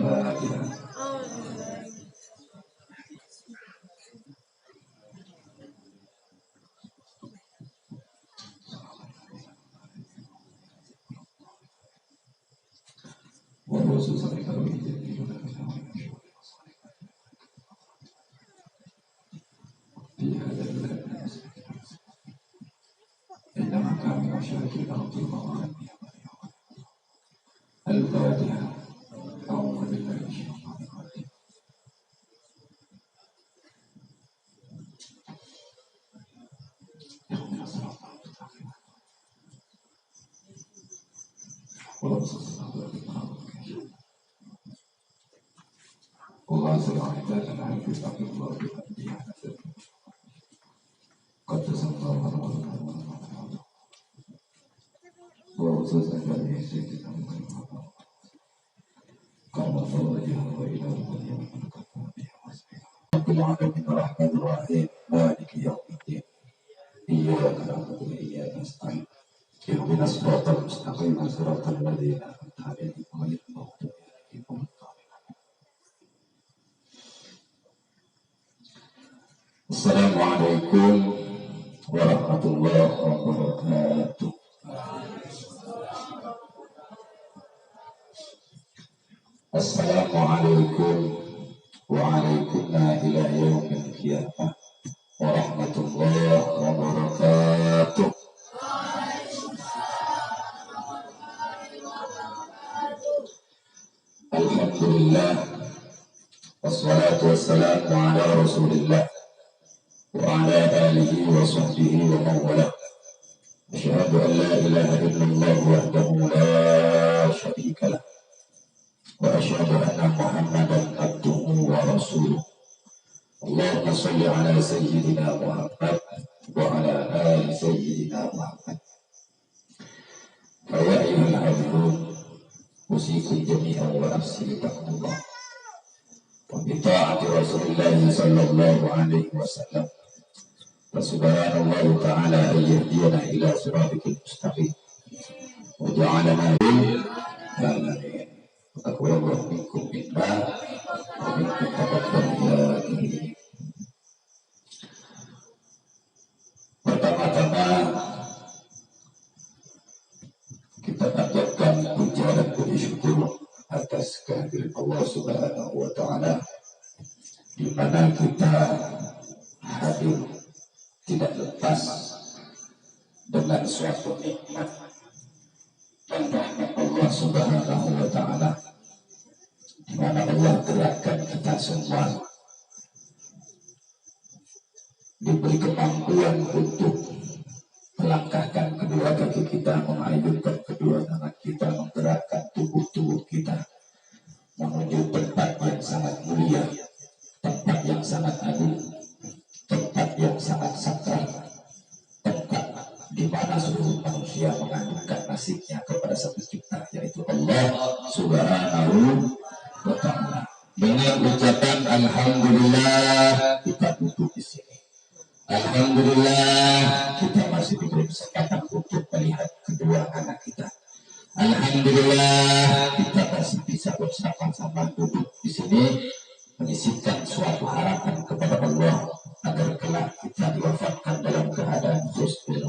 Al-Fatihah. Al-Fatihah. A'udzu billahi minasyaitonir rajim. Allah SWT telah berfirman Allah qad tasammara wa usallallahu alaihi wasallam qala Allah wa ila al-qiyam rabbil alamin arrahmanir rahim maliki yaumiddin iyyaka na'budu wa iyyaka nasta'in ihdinas siratal mustaqim siratal ladzina an'amta 'alaihim ghairil maghdubi 'alaihim waladdallin. Assalamualaikum warahmatullahi wabarakatuh. Assalamualaikum waalaikumsalam ila yaumil qiyamah warahmatullahi wabarakatuh. Alhamdulillah wassalatu wassalamu ala Rasulillah wa ala alihi wa sahbihi wa man wala. Asyhadu an la ilaha illallah wahdahu la syarika lah wa asyhadu anna Muhammadan abduhu wa rasuluh. Allahumma shalli ala sayyidina Muhammad wa ala ali sayyidina Muhammad. Fa ya ayyuhal hadirin usikum jami'an wa nafsi taqwallah wa bi ta'ati Rasulillah sallallahu alaihi wasallam. Subhanallah ta'ala ayyadiyana ila siratikal mustaqim wa ja'alana min taqwallah minkum minna wa minkum taqabbalallahu. Pertama-tama kita panjatkan puja dan puji syukur atas kehadiran Allah Subhanahu wa ta'ala di mana kita hadir tidak lepas dengan suatu nikmat dan rahmat Allah Subhanahu wa ta'ala di mana Allah gerakkan kita semua diberi kemampuan untuk melangkahkan kedua kaki kita, mengayunkan kedua tangan kita, menggerakkan tubuh-tubuh kita menuju tempat yang sangat mulia, tempat yang sangat agung, tempat yang sangat sakral, tempat di mana seluruh manusia mengandungkan nasibnya kepada satu cipta, yaitu Allah Subhanahu wa ta'ala. Dengan ucapan alhamdulillah kita duduk di sini. Alhamdulillah kita masih diberi kesempatan untuk melihat kedua anak kita. Alhamdulillah kita masih bisa bersama-sama duduk di sini menyisipkan suatu harapan kepada Allah agar kelak kita diwafatkan dalam keadaan husnul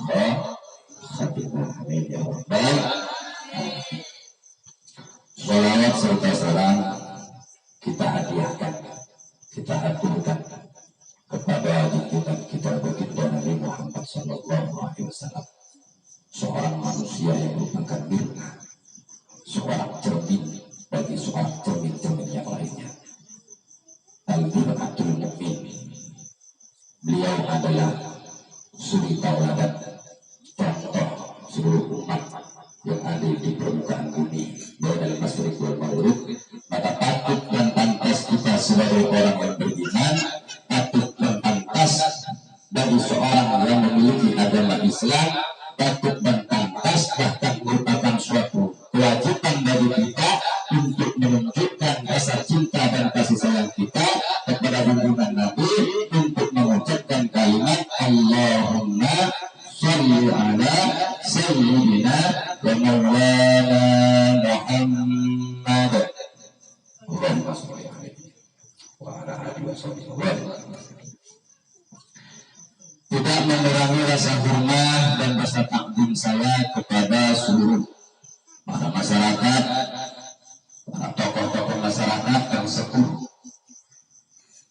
khatimah. Amin ya rabbal alamin. Shalawat serta salam kita hadiahkan, kita aturkan kepada junjungan kita baginda Nabi Muhammad sallallahu alaihi wasallam, seorang manusia yang merupakan mirna, seorang cermin bagi seorang cermin-cermin yang lainnya. Al-Qur'atul Mu'min. Beliau adalah suri tauladan, contoh seluruh umat yang ada di permukaan bumi, baik dalam masyarakat wal maghrib. Maka patut dan pantas kita sebagai orang yang beriman, patut dan pantas bagi seorang yang memiliki agama Islam, patut dan pantas bahkan merupakan suatu kewajiban bagi kita untuk menunjukkan rasa cinta dan kasih sayang kita kepada junjungan Nabi, untuk mengucapkan kalimat Allahumma sholli ala sayyidina wa maulana mengurangi rasa hormat dan rasa takdim saya kepada seluruh para masyarakat, para tokoh-tokoh masyarakat yang sepuh,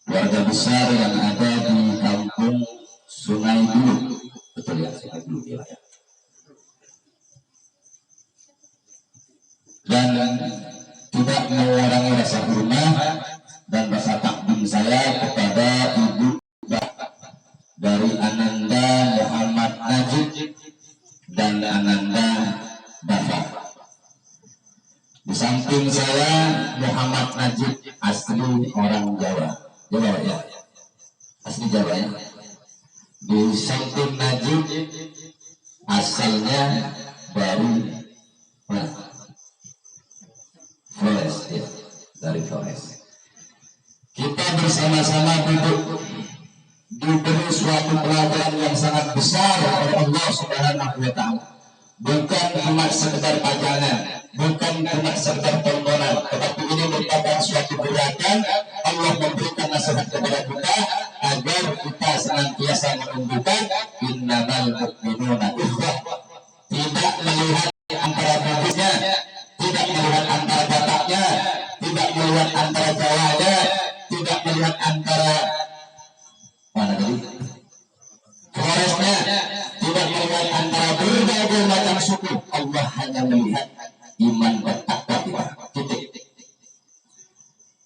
keluarga besar yang ada di kampung Sungai Dulu, betul ya, Sungai Dulu ya. Dan tidak mengurangi rasa hormat dan rasa takdim saya kepada Ibu dari Ananda Muhammad Najib dan Ananda Dafa. Di samping saya Muhammad Najib asli orang Jawa, Jawa ya, asli Jawa ya. Di samping Najib asalnya dari Flores ya, dari Flores. Kita bersama-sama duduk diberi suatu pelajaran yang sangat besar oleh Allah Subhanahu wa Ta'ala. Bukan cuma sekedar pajangan, bukan cuma sekedar tontonan, tetapi ini merupakan suatu gerakan. Allah memberikan nasihat kepada kita agar kita senantiasa menunjukkan innamal mu'minuna ikhwah. Tidak melihat antara bibirnya, tidak melihat antara bataknya, tidak melihat antara Jawanya, tidak melihat antara mana tadi? Floresnya, tidak melihat antara berbagai macam suku. Allah hanya melihat iman dan takwa kita. Titik.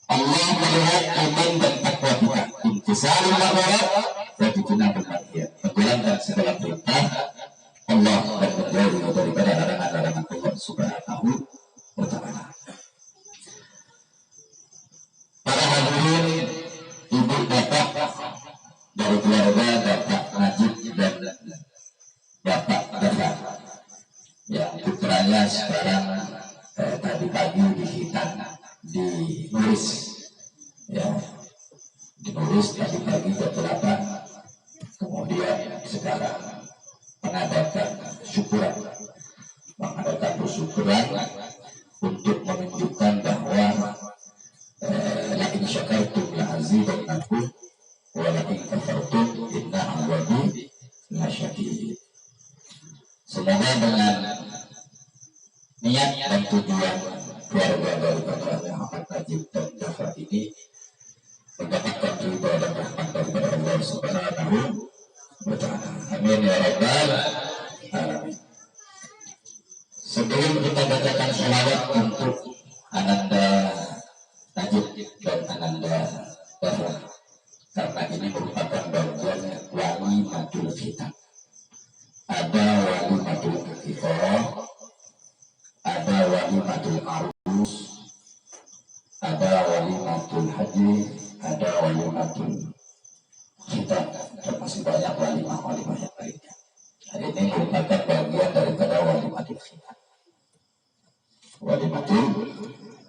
Allah melihat iman dan takwa kita. Intisalul ma'murah wa ijtinabul manhiyat. Menjalankan segala perintah Allah dan menjauhi daripada larangan-larangan Allah Subhanahu wa Ta'ala. Para hadirin, ibu bapak dari keluarga Bapak Najib dan Bapak Dafa yang putranya sekarang tadi pagi dihitan di Nuris ya, di Nuris tadi pagi jam 8, kemudian sekarang mengadakan bersyukuran untuk menunjukkan bahwa la in syakartum la azidannakum wa la in kafartum inna azabi lasyadid. Semoga dengan niat dan tujuan keluarga daripada Muhammad Najib dan Dafa ini mendapatkan ridha dan rahmat daripada Allah Subhanahu wa Ta'ala. Amin ya rabbal alamin. Sebelum kita bacakan sholawat untuk Ananda Najib dan Ananda Dafa, karena ini merupakan bagian walimatul khitab. Ada walimatul akikah, ada walimatul arus, ada walimatul haji, ada walimatul khitab, dan masih banyak walimah-walimah yang lainnya. Hari ini merupakan bagian daripada walimatul khitab. Walimatul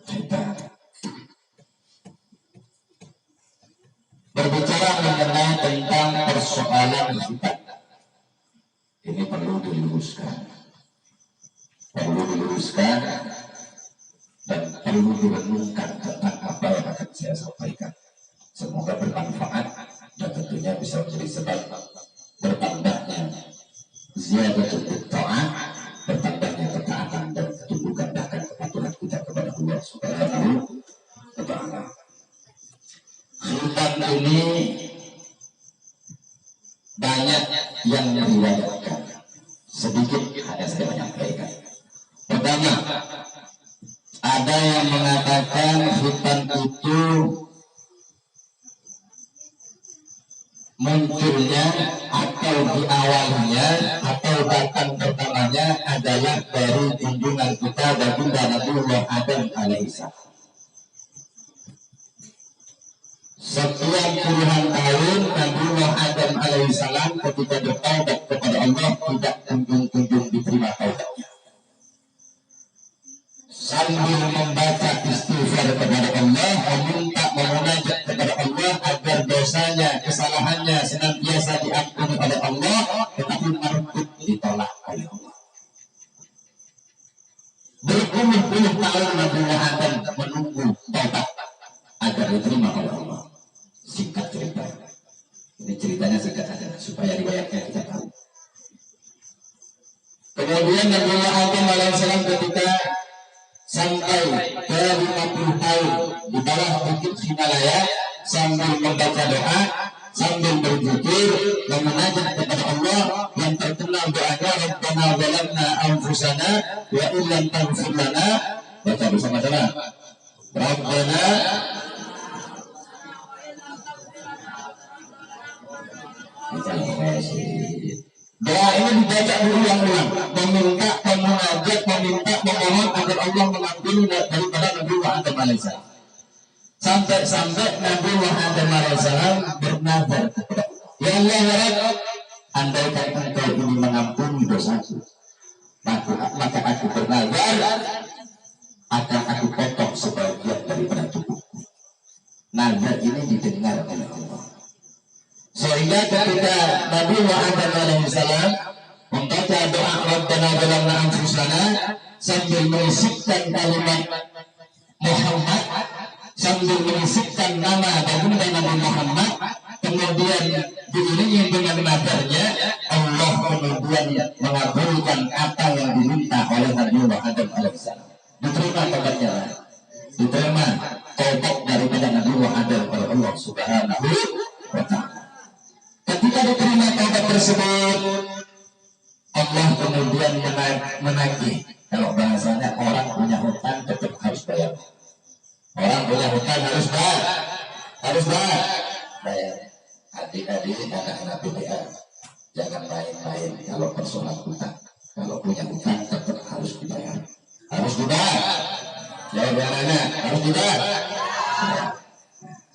khitab berbicara mengenai tentang persoalan khitab. Ini perlu diluruskan, dan perlu direnungkan tentang apa yang akan saya sampaikan. Semoga bermanfaat dan tentunya bisa menjadi sebab bertambahnya ziyadatul ta'ah, bertambahnya ketaatan dan tumbuh gandakan kepatuhan kita kepada Allah Subhanahu wa Ta'ala. Khitab ini banyak yang meriwayatkan, sedikit hanya saya menyampaikan. Pertama, ada yang mengatakan khitab itu munculnya atau diawalnya atau datang pertamanya adalah dari junjungan kita baginda Nabiullah Adam alaihissalam. Sekian puluhan tahun Nabiullah Adam alaihissalam ketika bertaubat kepada Allah tidak kunjung-kunjung diterima taubatnya. Sambil membaca istighfar kepada Allah, meminta memunajat kepada Allah agar dosanya, kesalahannya senantiasa diampuni oleh Allah, tetapi merebut ditolak oleh Allah. Berpuluh-puluh tahun Nabiullah Adam menunggu taubat agar diterima oleh Allah. Singkat cerita, ini ceritanya singkat saja. supaya riwayatnya kita tahu. Kemudian Nabi Adam alaihissalam ketika sampai ke 50 tahun di bawah bukit Himalaya sambil membaca doa, sambil berzikir, memunajat kepada Allah yang terkenal doanya Rabbana zalamna anfusana wa illam taghfir lana, baca bersama-sama. Rabbana doa ini dibaca berulang-ulang, meminta, memunajat, meminta, memohon agar Allah mengampuni daripada Nabi Adam alaihissalam. Sampai-sampai Nabi Adam alaihissalam bernazar kepada Allah, ya Allah ya Rabb, andaikan engkau ini mengampuni dosaku, maka aku bernazar akan aku potong sebagian daripada tubuhku. Nazar ini didengar oleh Allah. Sehingga ketika Nabi Muhammad alaihissalam membaca doa Rabbana zalamna anfusana sambil mengisipkan kalimat Muhammad, sambil mengisipkan nama baginda Nabi Muhammad, kemudian diiringi dengan nazarnya, Allah kemudian mengabulkan apa yang diminta oleh Nabi Muhammad alaihissalam. Diterima tobatnya, diterima tobat daripada Nabi Muhammad oleh Allah Subhanahu wa Ta'ala. Ketika diterima taubat tersebut, Allah kemudian menagih. Kalau bahasanya orang punya hutang tetap harus bayar. Orang punya hutang harus bayar. Adik-adik anak-anak PPA, jangan main-main kalau persoalan hutang. Kalau punya hutang tetap harus dibayar. Harus dibayar. Jawab anak-anak, harus dibayar.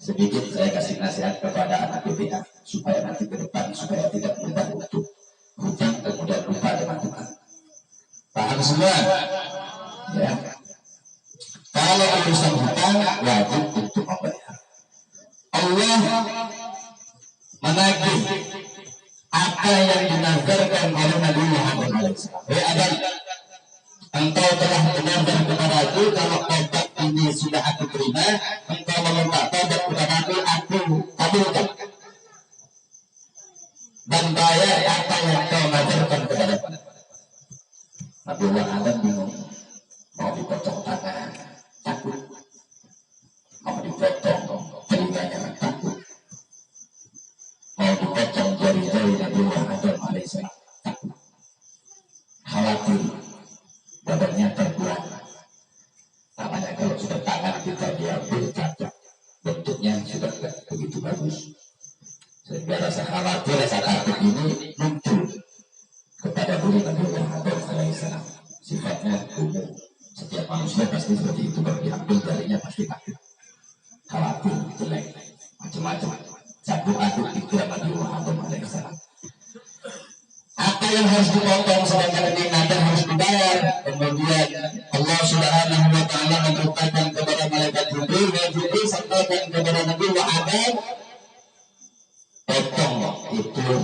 Sedikit saya kasih nasihat kepada anak PPA supaya nanti ke depan supaya tidak mudah untuk hutang kemudian lupa dengan Tuhan. Paham semua? Ya. Kalau urusan hutang wajib untuk membayar. Allah menagih apa yang dinazarkan oleh Nabi Muhammad SAW. Ya Adam, engkau telah menazar kepada aku kalau taubat ini sudah aku terima, engkau meminta taubat kepada aku kabulkan dan bayar apa yang kau nazarkan kepada aku. Nabi Muhammad bingung, mau dipotong tangan takut, mau dipotong telinganya takut, mau dipotong jari-jari Nabi Muhammad alaihissalam takut, khawatir badannya terbuat. Namanya kalau sudah tangan kita diambil cacat, bentuknya sudah tidak begitu bagus, sehingga rasa khawatir, rasa takut ini muncul kepada diri Nabi Muhammad alaihissalam. Sifatnya umum, setiap manusia pasti seperti itu. Kalau diambil jarinya pasti takut, khawatir, jelek, macam-macam. Campur aduk pikiran Nabi Muhammad alaihissalam. Apa yang harus dipotong sedangkan ini nadar harus dibayar. Kemudian Allah Subhanahu wa Ta'ala memerintahkan kepada malaikat Jibril, dan Jibril sampaikan kepada Nabi Muhammad, potong itu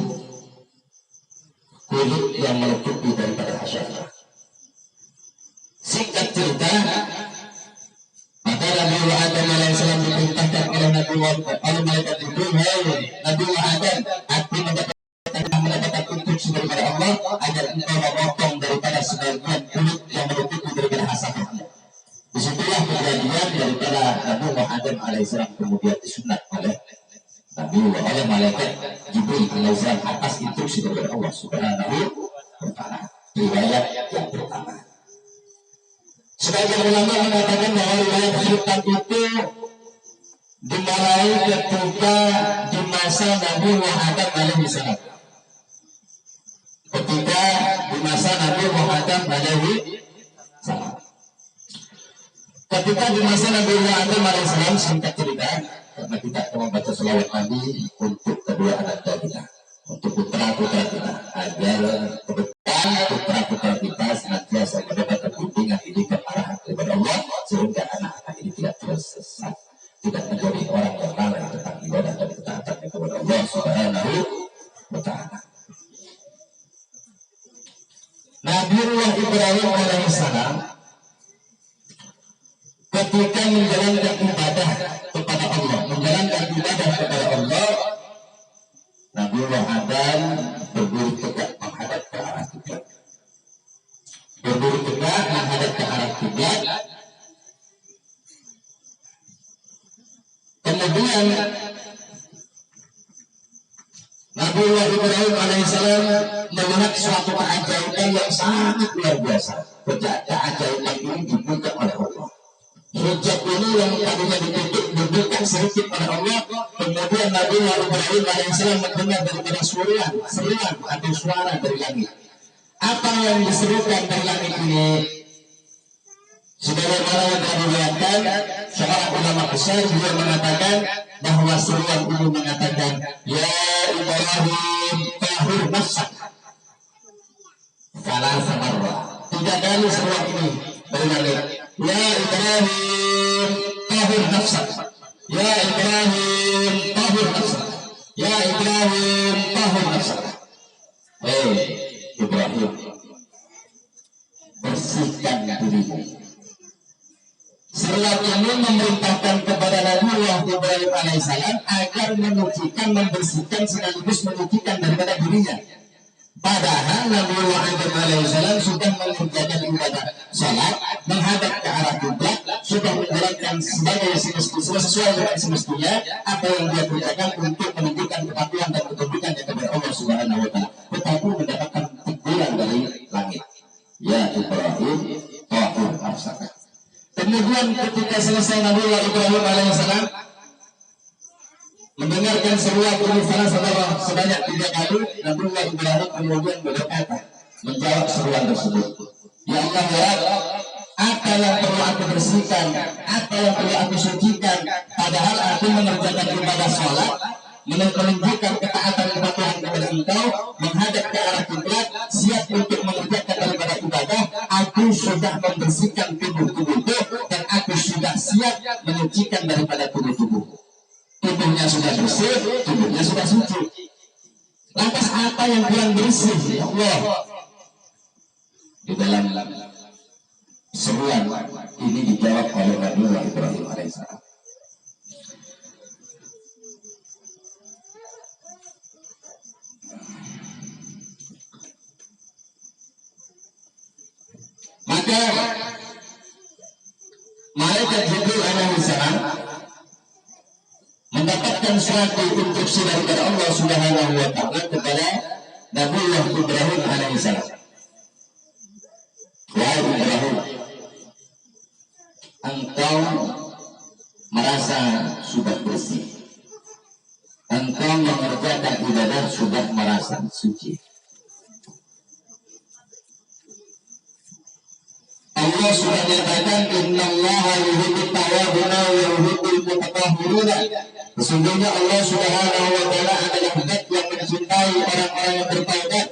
kulit yang menutupi daripada hasyafah. Singkat cerita, maka Nabi Muhammad alaihissalam diperintahkan oleh malaikat Jibril, Nabi Muhammad, aku mendapatkan instruksi daripada Allah agar engkau memotong daripada sebagian kulit yang menutupi daripada hasyafah. Disitulah kejadian daripada Nabi Muhammad alaihissalam kemudian disunat oleh malaikat Jibril alaihissalam atas instruksi daripada Allah Subhanahu wa Ta'ala. Riwayat yang pertama. Sebagian ulama mengatakan bahwa riwayat khitan itu dimulai ketika di masa Nabi Muhammad alaihissalam. Ketika di masa Nabi Muhammad alaihissalam. Ketika di masa Nabi Muhammad alaihissalam, singkat cerita, karena kita akan membaca selawat Nabi untuk kedua anak kita, untuk putra-putra kita, agar ke depan putra-putra kita senantiasa mendapatkan bimbingan didikan arahan daripada Allah, sehingga anak-anak ini tidak tersesat, tidak menjadi orang yang lalai tentang ibadah dan ketaatan kepada Allah Subhanahu wa Ta'ala. Nabiullah Ibrahim alaihissalam ketika menjalankan ibadah kepada Allah, menjalankan ibadah kepada Allah, Nabiullah Adam kemudian Nabi Ibrahim alaihissalam melihat suatu keajaiban yang sangat luar biasa. Keajaiban ini dibuka oleh Allah. Hijab ini yang tadinya ditutup dibuka sedikit oleh Allah. Kemudian Nabi Ibrahim alaihissalam mendengar daripada seruan atau suara dari langit. Apa yang diserukan dari langit ini? Sebagaimana yang diriwayatkan, seorang ulama besar juga mengatakan bahwa seruan ini mengatakan, Ya Ibrahim, tahur nafsak. Salah samarra. 3 kali seruan ini dari langit. Ya Ibrahim, tahur nafsak. Ya Ibrahim, tahur nafsak. Ya Ibrahim, tahur nafsak. Ibrahim, bersihkan dirimu. Seruan ini memerintahkan kepada Nabi Ibrahim alaihissalam agar menyucikan, membersihkan sekaligus menyucikan daripada dirinya. Padahal Nabi Ibrahim alaihissalam sudah mengerjakan ibadah salat, menghadap ke arah kiblat, sudah menjalankan sebagai sesuai dengan semestinya apa yang dia kerjakan untuk menunjukkan kepatuhan dan ketundukan kepada Allah Subhanahu wa Ta'ala. Tetapi mendapatkan teguran dari langit. Ya Ibrahim, tahur nafsaka. Kemudian ketika selesai Nabi Ibrahim alaihissalam mendengarkan seruan ini sebanyak 3 kali, Nabi Ibrahim kemudian berkata, menjawab seruan tersebut, Ya Allah, ya apa yang perlu aku bersihkan, apa yang perlu aku sucikan, padahal aku mengerjakan ibadah sholat, menunjukkan ketaatan kepatuhan kepada Engkau, menghadap ke arah kiblat, siap untuk mengerjakan daripada ibadah. Aku sudah membersihkan tubuhku dan aku sudah siap menyucikan daripada tubuh. Tubuhnya sudah bersih, tubuhnya sudah suci. Lantas apa yang kurang bersih? Ya Allah, di dalam seruan ini dijawab oleh Nabi Ibrahim alaihissalam. Maka malaikat Jibril alaihissalam mendapatkan suatu instruksi daripada Allah Subhanahu wa Ta'ala kepada Nabi Ibrahim alaihissalam. Wahai Ibrahim, engkau merasa sudah bersih, engkau mengerjakan ibadah sudah merasa suci. Allah sudah menyatakan innallaha yuhibbut tawwabina wa yuhibbul mutatahhirina. Sesungguhnya Allah Subhanahu wa Ta'ala adalah zat yang mencintai orang-orang yang bertaubat.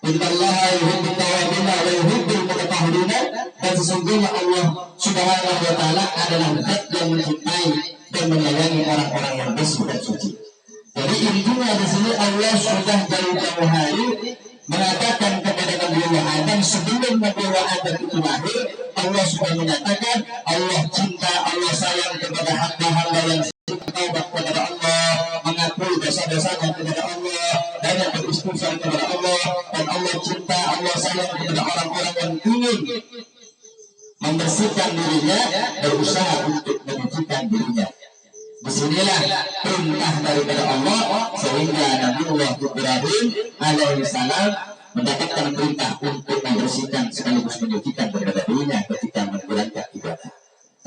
Innallaha yuhibbut tawwabina wa yuhibbul mutatahhirina. Dan sesungguhnya Allah Subhanahu wa Ta'ala adalah zat yang mencintai dan menyayangi orang-orang yang bersih dan suci. Jadi intinya di sini Allah sudah jauh-jauh hari mengatakan kepada Nabi Adam sebelum Nabi Adam itu lahir, Allah sudah menyatakan Allah cinta, Allah sayang kepada hamba-hamba yang bertaubat kepada Allah, mengakui dosa-dosanya kepada Allah, dan yang beristighfar kepada Allah. Dan Allah cinta, Allah sayang kepada orang-orang yang ingin membersihkan dirinya, berusaha untuk menyucikan dirinya. Disinilah perintah daripada Allah sehingga Nabi Ibrahim alaihissalam mendapatkan perintah untuk membersihkan sekaligus menyucikan daripada dirinya ketika menjalankan ibadah.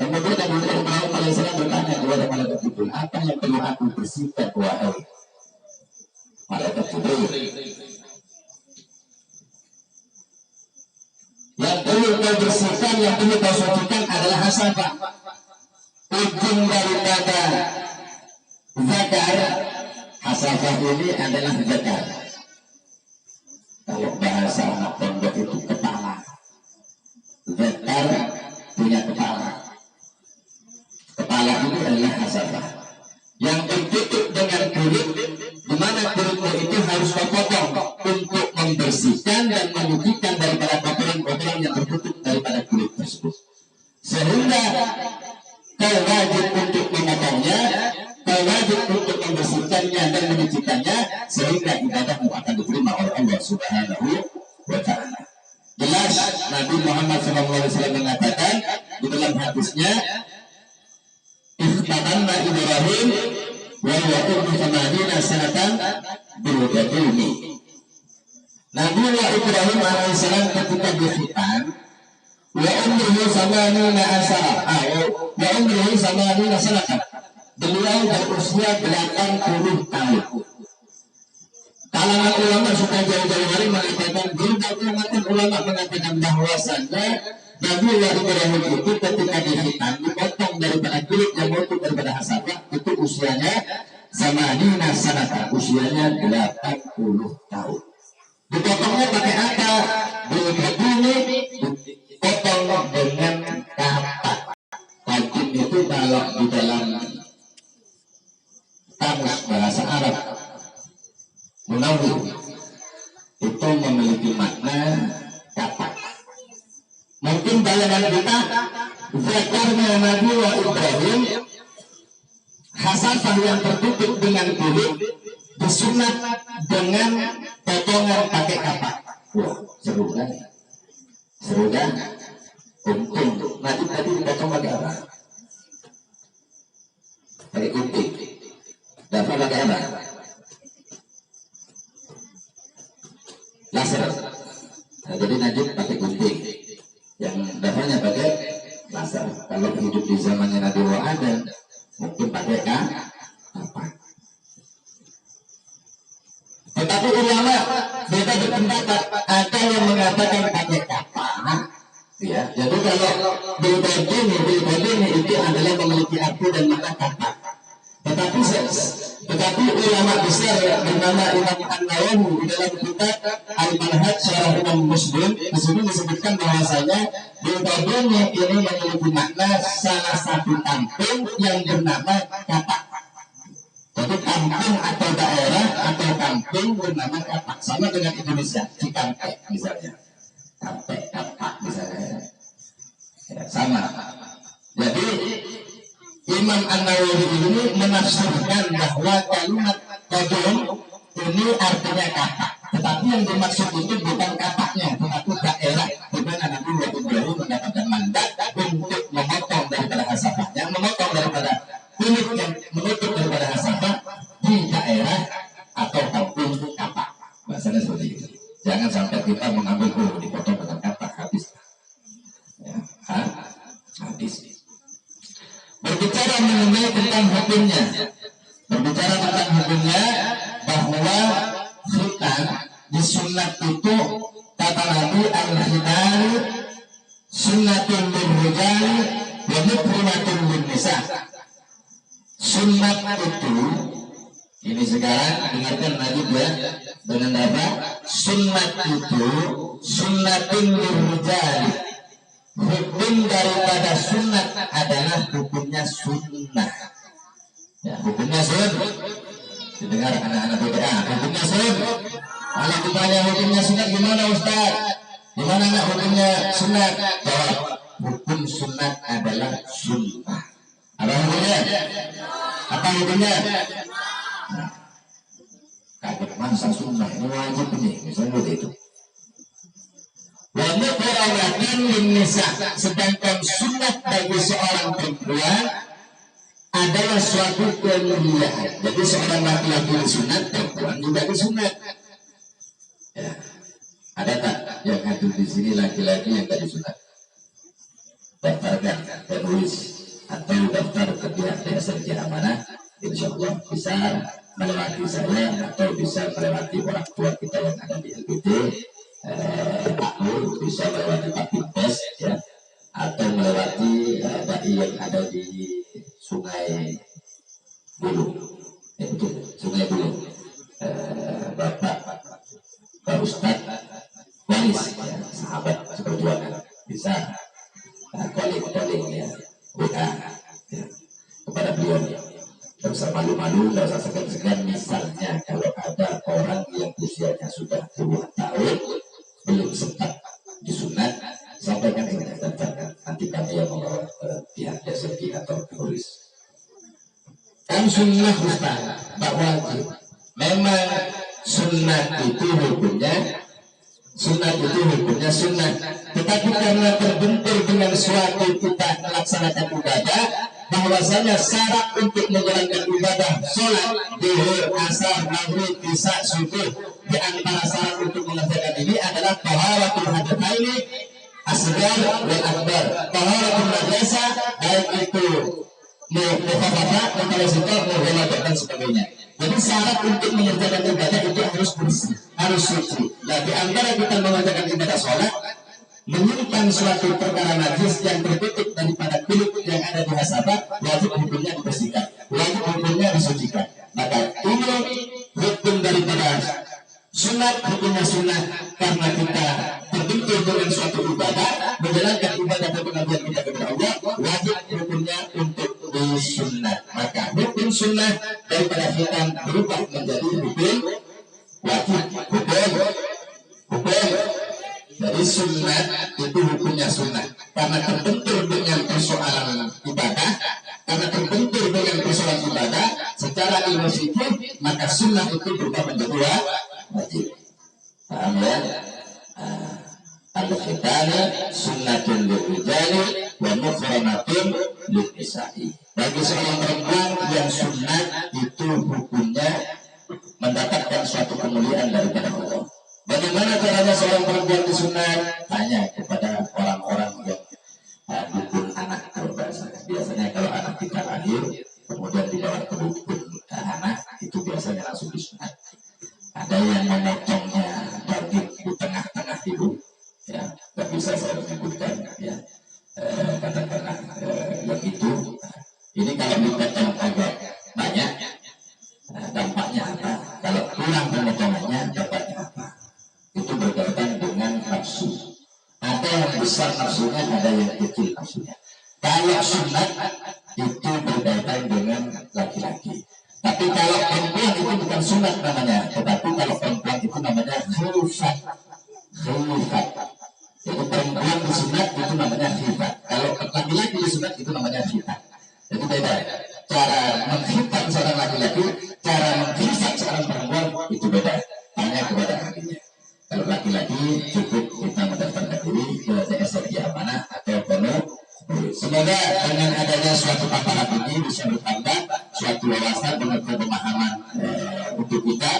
Dan kemudian Nabi Ibrahim alaihissalam bertanya kepada malaikat Jibril, apa yang perlu aku bersihkan wahai malaikat Jibril? Yang perlu kau bersihkan, yang perlu kau sucikan adalah hasabah. Ujung daripada zakar, hasabah ini adalah zakar. Kalau bahasa anak pondok itu kepala. Zakar punya kepala. Kepala ini adalah hasabah yang ditutup dengan kulit, di mana kulitnya itu harus dipotong untuk membersihkan dan menyucikan daripada kotoran-kotoran yang tertutup daripada kulit tersebut. Sehingga kau wajib untuk memotongnya, kau wajib untuk membersihkannya dan menyucikannya, sehingga ibadahmu akan diterima oleh Allah Subhanahu wa Ta'ala. Jelas Nabi Muhammad SAW mengatakan di dalam hadisnya, Ibrahim wa yaqum samanina sanatan bil ilmi. Nabi Ibrahim alaihissalam ketika dihitan wa umruhu samanina asara wa umruhu samanina sanatan, beliau berusia 80 tahun. Kalangan ulama sudah jauh-jauh hari mengatakan, berbagai ulama mengatakan bahwasannya Nabi Ibrahim itu ketika dihitan dipotong daripada kulit yang menutup daripada hasabah itu usianya samanina sanatan, usianya 80 tahun. Dipotongnya pakai apa? Ini dipotong dengan kapak. Kapak itu kalau di dalam kamus bahasa Arab Munawwir itu memiliki makna kapak. Mungkin bayangan kita zakarnya Nabi Ibrahim hasafah yang tertutup dengan kulit disunat dengan potongan pakai kapak. Wah, seru kan? Seru kan? Untung. Nanti dipotong pakai apa? Pakai gunting. Dapat pakai apa? Laser. Nah, jadi Najib pakai gunting. Yang dapatnya pakai laser. Kalau hidup di zamannya Nabi Adam, mungkin pakai kapak. Tetapi ulama beda berpendapat. Ada yang mengatakan pakai kapak, ya. Jadi kalau bilbadini itu adalah memiliki arti dan makna kapak. Tetapi ulama besar bernama Imam An-Nawawi di dalam kitab Al-Manhaj Syarah Imam Muslim di sini disebutkan bahwasanya bilbadini ini memiliki makna salah satu kampung yang bernama kapak. Jadi kampung atau daerah atau kampung bernama kapak, sama dengan Indonesia, Cikampek misalnya, kapak misalnya, ya, sama. Jadi Imam An-Nawawi ini menafsirkan bahwa kalimat kodong ini artinya kapak, tetapi yang dimaksud itu bukan kapaknya, tetapi daerah di mana Nabi Ibrahim mendapatkan mandat untuk memotong daripada hasabahnya, memotong daripada kulit yang menutup daripada hasabah di daerah atau kampung kapak. Bahasanya seperti itu. Jangan sampai kita mengambil dipotong dengan kapak, habis. Ya, habis. Berbicara mengenai tentang hukumnya, bahwa khitan disunat itu kata Nabi al-khitan sunnatun lirrijal wa muhrimatun lin-nisa. Sunnat itu, ini sekarang dengarkan lagi ya dengan apa? Sunnat itu sunnatun lirrijal. Hukum daripada sunnat adalah hukumnya sunnah. Ya, hukumnya sunnah. Didengar anak-anak BPA, hukumnya sunnah. Kalau ditanya hukumnya sunnah gimana Ustaz? Gimana nak hukumnya sunnah? Jawab, hukum sunnah adalah sunnah. Apa hukumnya? Apa hukumnya? Nah, kaget masa sunnah ini wajib ini, misalnya itu. Wanita perawatan Indonesia, sedangkan sunat bagi seorang perempuan adalah suatu kemuliaan. Jadi seorang laki-laki disunat, perempuan juga disunat. Ya. Ada tak yang hadir di sini laki-laki yang tak disunat? Daftarkan, penulis atau daftar ke pihak DSRJ Amanah, insya Allah bisa melewati saya atau bisa melewati orang tua kita yang ada di LPT. Aku bisa melewati Pak Pintes ya, atau melewati dai yang ada di Sungai Bulu, ya betul, Sungai Bulu, Bapak Ustadz Walis ya, sahabat seperjuangan, bisa calling ya, WA ya, kepada beliau ya. Tidak usah malu-malu, tidak usah segan-segan. Misalnya kalau ada orang yang usianya sudah puluhan tahun belum sempat disunat, sampaikan saja dan nanti kami yang membawa pihak DSRJ atau penulis. Kan sunnah Ustaz, tak wajib. Memang sunnah itu hukumnya sunnah. Tetapi karena terbentur dengan suatu kita melaksanakan ibadah, bahwasanya syarat untuk menjalankan ibadah sholat zuhur, asar, maghrib, isya, subuh, di antara syarat untuk mengerjakan ini adalah taharatul hadatsaini asghar wal akbar, taharatul najasa baik itu mukhafafah, mutawasithah, mughalladhah dan sebagainya. Jadi syarat untuk mengerjakan ibadah itu harus bersih, harus suci. Nah, di antara kita mengerjakan ibadah sholat, menyimpan suatu perkara najis yang tertutup daripada kulit yang ada di hasabah, wajib hukumnya dibersihkan, wajib hukumnya disucikan. Maka ini hukum daripada sunat, hukumnya sunat karena kita terbentur dengan suatu ibadah, menjalankan ibadah dan pengabdian kita kepada Allah, wajib hukumnya untuk disunat. Maka hukum sunat daripada hitam berubah menjadi hukum wajib, hukum. Jadi sunat itu hukumnya sunat karena terbentur dengan persoalan ibadah, karena terbentur dengan persoalan ibadah secara ilmu fikih, maka sunat itu berubah menjadi wajib. Paham ya? Al-khitana sunnatun lil-rijali wa muhramatun lil-nisa'i. Bagi seorang perempuan yang sunat itu hukumnya mendapatkan suatu kemuliaan daripada Allah. Bagaimana caranya seorang perempuan disunat? Tanya kepada orang-orang yang dukun anak. Biasanya kalau anak kita lahir kemudian dibawa ke dukun anak, itu biasanya langsung disunat. Ada yang memotongnya daging di tengah-tengah ibu, ya, nggak bisa saya menyebutkan, ya, katakanlah yang itu. Ini kalau dipotong agak banyak, dampaknya apa? Kalau kurang pemotongannya, dampaknya apa? Itu berkaitan dengan nafsu. Ada yang besar nafsunya, ada yang kecil nafsunya. Kalau sunat itu berkaitan dengan laki-laki. Tapi kalau perempuan itu bukan sunat namanya, tetapi kalau perempuan itu namanya khilfat. Jadi perempuan disunat itu namanya khilfat. Kalau laki-laki disunat itu namanya khilfat. Jadi beda. Cara mengkhilfat seorang laki-laki, cara mengkhilfat seorang perempuan itu beda. Tanya kepada ahlinya. Kalau laki-laki cukup kita mendaftarkan diri ke TSRI Amanah atau penuh. Semoga dengan adanya suatu paparan ini bisa bertambah suatu wawasan dengan pemahaman untuk kita,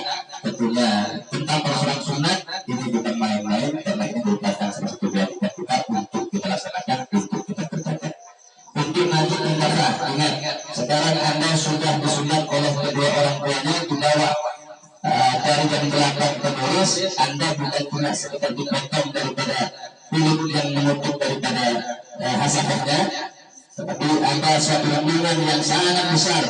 tentunya tentang persoalan sunat ini bukan main-main, karena ini merupakan salah satu kewajiban kita untuk kita laksanakan, untuk kita kerjakan. Untuk nanti ibadah, ingat sekarang Anda sudah disunat oleh kedua orang tuanya dibawa dari jam 8 ke Boris, Anda bukan cuma sekedar dipotong daripada kulit yang menutup daripada hasabahnya, tetapi Anda suatu rembungan yang sangat besar.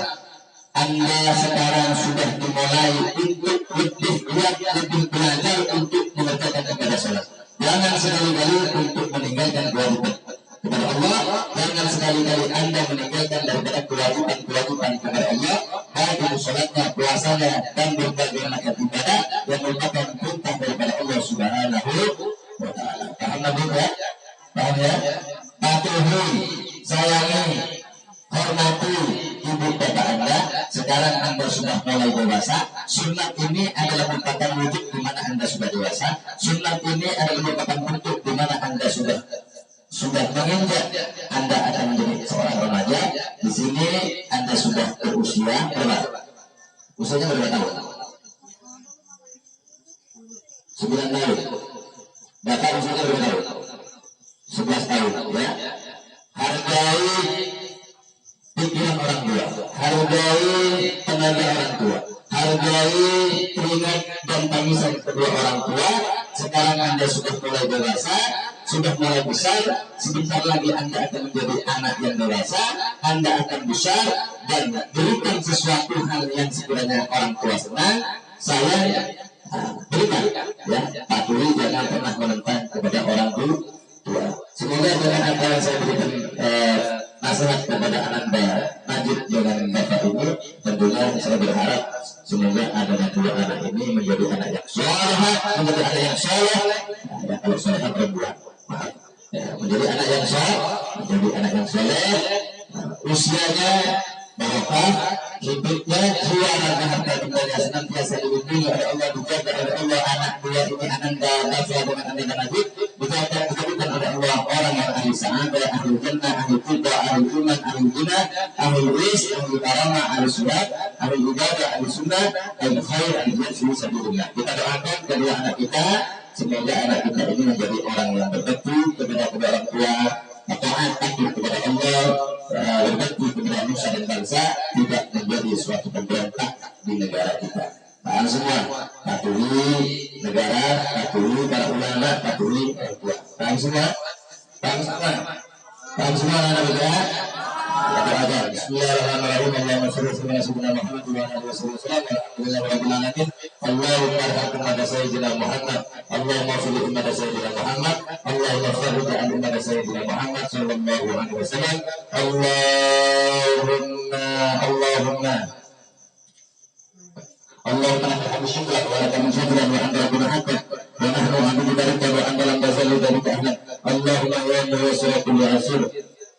Anda sekarang sudah dimulai untuk lebih kuat, lebih belajar untuk mengerjakan ibadah salat. Jangan sekali-kali untuk meninggalkan kewajiban kepada Allah, jangan sekali-kali Anda meninggalkan daripada kewajiban kepada Allah, baik itu salatnya, puasanya, dan berbagai macam ibadah yang merupakan perintah daripada Allah Subhanahu wa Ta'ala. Paham ya? Paham ya? Patuhi, sayangi, hormati ibu bapak Anda. Sekarang Anda sudah mulai dewasa. Sunat ini adalah merupakan wujud di mana Anda sudah dewasa. Sunat ini adalah merupakan bentuk di mana Anda sudah menginjak. Anda akan menjadi seorang remaja. Di sini Anda sudah berusia berapa? Usianya berapa tahun? 9 tahun. Bapak usianya berapa tahun? 11 tahun, ya. Hargai pikiran orang tua, hargai tenaga orang tua, hargai keringat dan tangisan kedua orang tua. Sekarang Anda sudah mulai dewasa, sudah mulai besar. Sebentar lagi Anda akan menjadi anak yang dewasa. Anda akan besar dan berikan sesuatu hal yang sekiranya orang tua senang. Saya berikan, ya. Patuhi, jangan pernah menentang kepada orang tua. Semoga dengan apa yang saya berikan nasihat kepada Ananda Najib dengan bapak ini, tentunya saya berharap semoga adanya dua anak ini menjadi anak yang soleh, menjadi anak yang soleh. Ya, kalau soleh perempuan, maaf, ya, menjadi anak yang soleh, menjadi anak yang soleh. Usianya barokah, hidupnya jiwa dan harta bendanya senantiasa dilindungi oleh Allah, dijaga oleh Allah. Anak dua ini Ananda Najib dengan Ananda Najib dijaga oleh Allah, orang yang orang ahli sa'adah, ahli jannah, ahli tiba, ahli iman, ahli guna, ahli ris, ahli karama, ahli surat, ahli ibadah, ahli sunnah, ahli khair, ahli jannah, sabillillah. Kita doakan kedua anak kita, semoga anak kita ini menjadi orang yang berbakti kepada kedua orang tua, taat takut kepada Allah, berbakti kepada nusa dan bangsa, tidak menjadi suatu pemberontak di negara kita. Paham semua? Patuhi negara, patuhi para ulama, patuhi orang tua. Paham semua? Paham semua? Paham semua anak muda? Bismillahirrahmanirrahim. Allahumma shalli ala sayyidina Muhammad wa ala alihi wasallam. Alhamdulillahirabbil alamin. Allahumma arhamna pada sayyidina Muhammad. Allahumma shalli ala sayyidina Muhammad. Allahumma farrij an ummati sayyidina Muhammad sallallahu alaihi wasallam. Allahumma اللهم لك الحمد شكرا ولك من شكرا وانت ربنا حقا ونحن عبد ذلك وانت لم تزل ذلك اهلا. اللهم يا ميسر كل عسير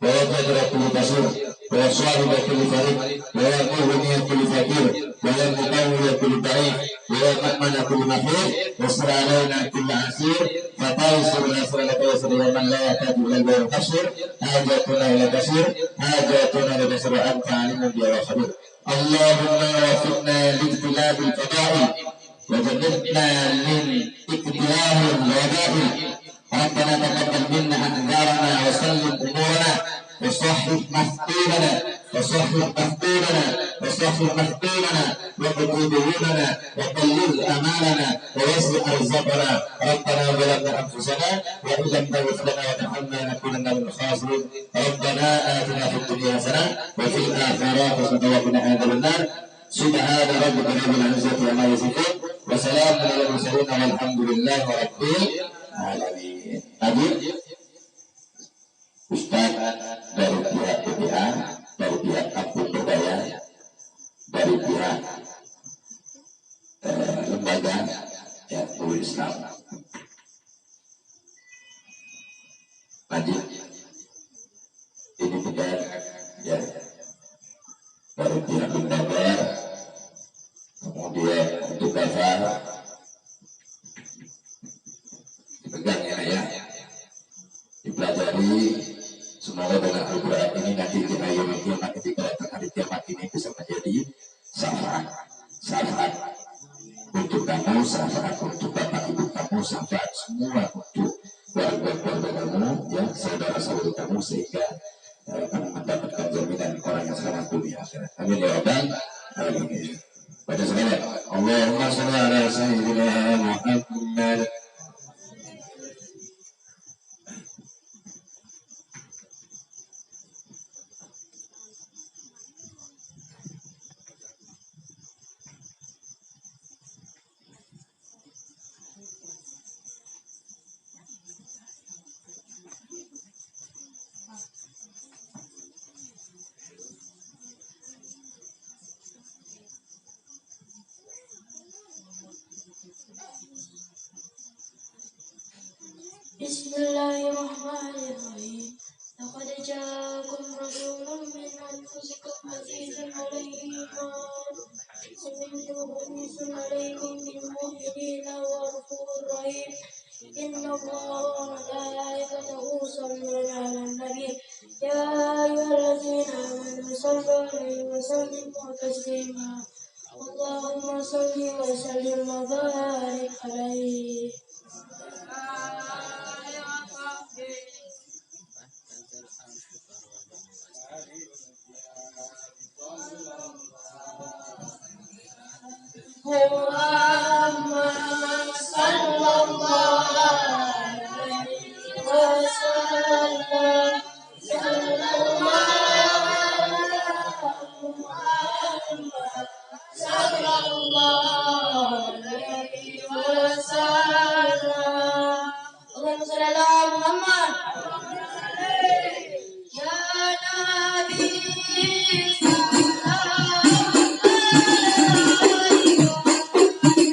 ويا قادر كل قصير ويا صاحب كل فريق ويا مغني كل فقير ويا مقوي كل ضعيف ويا مأمن كل مخير يسر علينا كل عسير فتيسر العسر لك يسر يا من لا يكاد الى البر قصير حاجاتنا الى كثير حاجاتنا لكثير وانت عليم بها خبير. اللهم وفقنا لاجتناب الفضائل وجنبنا من اكتئاب الوبائل. ربنا تقبل منا اعذارنا وسلم امورنا وصحح مفتوننا واقض ديوننا وقلل امالنا ويسر ارزاقنا. ربنا ظلمنا انفسنا وان لم تغفر لنا وترحمنا لنكونن من الخاسرين. ربنا اتنا في الدنيا حسنه وفي الاخره حسنه وقنا عذاب النار. سبحان ربك رب العزه عما يصفون وسلام على المرسلين والحمد لله رب العالمين. Tadi Ustaz dari pihak PPA, dari pihak Kampung Berdaya, dari pihak lembaga Nurul Islam. Lanjut, ini kita ya dari pihak lembaga, kemudian untuk kafar dipegang ya, dipelajari. Semoga dengan Al-Quran ini nanti di akhir kiamat, ketika datang hari kiamat ini bisa menjadi syafaat untuk kamu, syafaat untuk bapak ibu kamu, syafaat semua untuk keluarga kamu, ya saudara-saudara kamu, sehingga kamu mendapatkan jaminan orang yang selamat dunia akhirat. Amin ya rabbal alamin. Baca sekali. Allahumma shalli ala sayyidina Muhammad. Bismillahirrahmanirrahim. Laqad ja'akum rasulun min anfusikum azizun 'alaihi ma 'anittum harisun 'alaikum bil mu'minina ghafurur rahim. Innallaha wa malaikatahu yusholluna 'alan nabi ya ayyuhallazina amanu shallu 'alaihi wa sallimu taslima. Allahumma shalli wa sallim wa barik 'alaihi. Muhammad sallallahu alaihi wasallam, sallallahu alaihi wasallam. Allahumma shalli ala Muhammad. Ya Nabi sallallahu alaihi wasallam.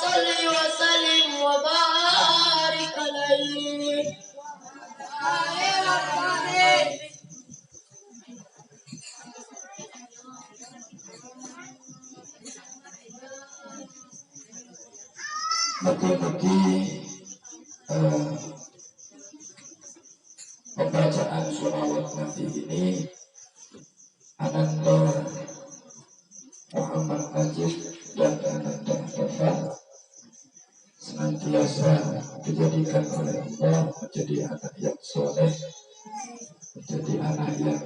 صل وسلم وبارك عليه. Mugi-mugi pembacaan sholawat Nabi ini Ananda Muhammad Najib dan Ananda Dahlan senantiasa dijadikan oleh Allah menjadi anak yang soleh, menjadi anak yang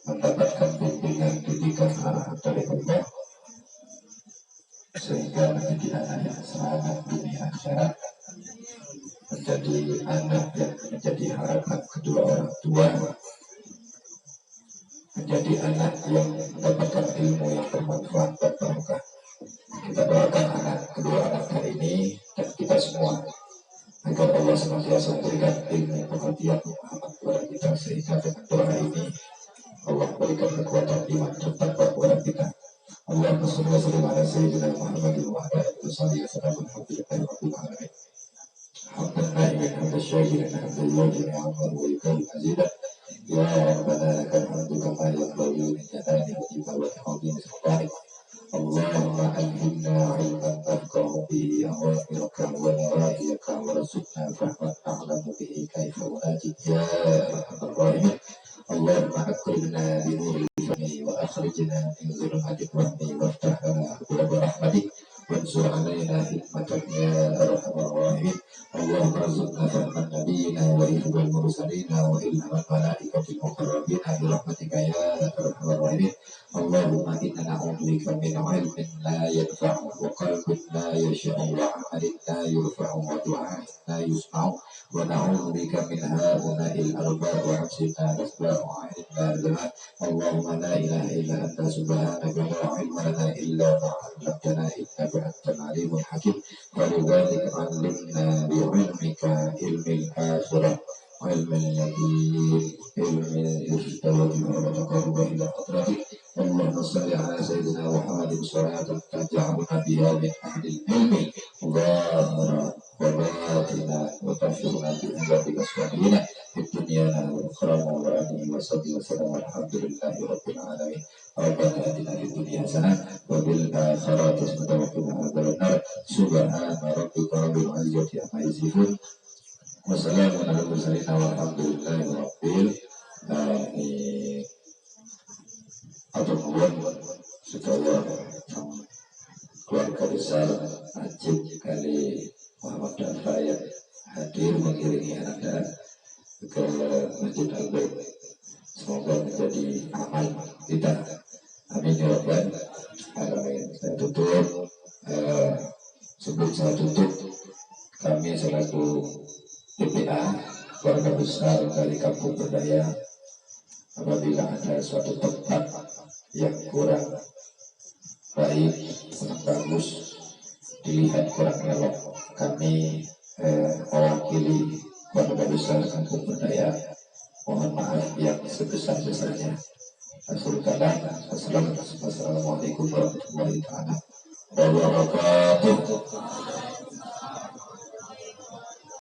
mendapatkan bimbingan didikan arahan dari Allah, sehingga menjadi anak yang selamat dunia akhirat, menjadi anak yang menjadi harapan kedua orang tua, menjadi anak yang mendapatkan ilmu yang bermanfaat dan barokah. Kita doakan kedua anak hari ini dan kita semua agar Allah senantiasa memberikan ilmu pengertian pemahaman kepada kita, sehingga dengan doa ini Allah berikan kekuatan iman dan takwa kepada kita. Allahumma shalli wa sallim ala sayyidina Muhammadin wa ala alihi wa sahbihi wa sallam. Alhamdulillahi rabbil alamin. Hamdan na'imin hamdan syakirin hamdan yujibu ni'amahu wa yukallimu mazidan. Ya Rabbana lakal hamdu kama yanbaghi li jalali wajhika wa li'azimi sultanik. Allahumma alhimna ilman nafqahu bihi awamiraka wa nawahiyaka wa rasukna fahman na'lamu bihi kaifa unajid ya arhamar rahimin. Allahumma akrimna bi nuril fahmi wa akhrijna min zulmatil wahmi waftah lana abwaaba rahmatik wansur alaina hikmatak ya arhamar rahimin. Allahumma arzuqna fahman nabiyyina wa ilmal mursalina wa ilmal malaikatil muqarrabina bi rahmatika ya arhamar rahimin. Allahumma inna na'udzubika min ilmin la yanfa'u wa qalbin la yasha'u wa 'amalin la yurfa'u wa du'a'in la yusma'u wa na'udzubika min ha'ula'il arbab wa hamsina asba'u 'ainin la yadhma. Allahumma la ilaha illa anta subhanaka la ilma lana illa ma 'allamtana innaka antal 'alimul hakim. Walidhalika 'allimna bi'ilmika ilmil akhirah علم اليقين علم يجتهد وتقرب الى حضرتك. اللهم صل على سيدنا محمد صلاة تجعلنا بها من اهل العلم ظاهرا وباطنا وتحشرنا بعبادك الصالحين في الدنيا والاخرى وعلى وصحبه وسلم. الحمد لله رب العالمين. ربنا اتنا في الدنيا حسنه وفي الاخره حسنه وقنا عذاب النار. سبحان ربك رب العزه عما يصفون wassalamu ala mursalin walhamdulillahi rabbil alamin. Atur nuwun sedaya keluarga besar Najib kali Muhammad dan Fayat hadir mengiringi Anda ke Masjid Al-Bait. Semoga menjadi amal kita. Amin ya rabbal alamin. Saya tutup, sebelum saya tutup, kami selaku PPA keluarga besar dari Kampung Berdaya, apabila ada suatu tempat yang kurang baik, kurang bagus, dilihat kurang elok, kami mewakili keluarga besar Kampung Berdaya mohon maaf yang sebesar-besarnya. Assalamualaikum warahmatullahi wabarakatuh.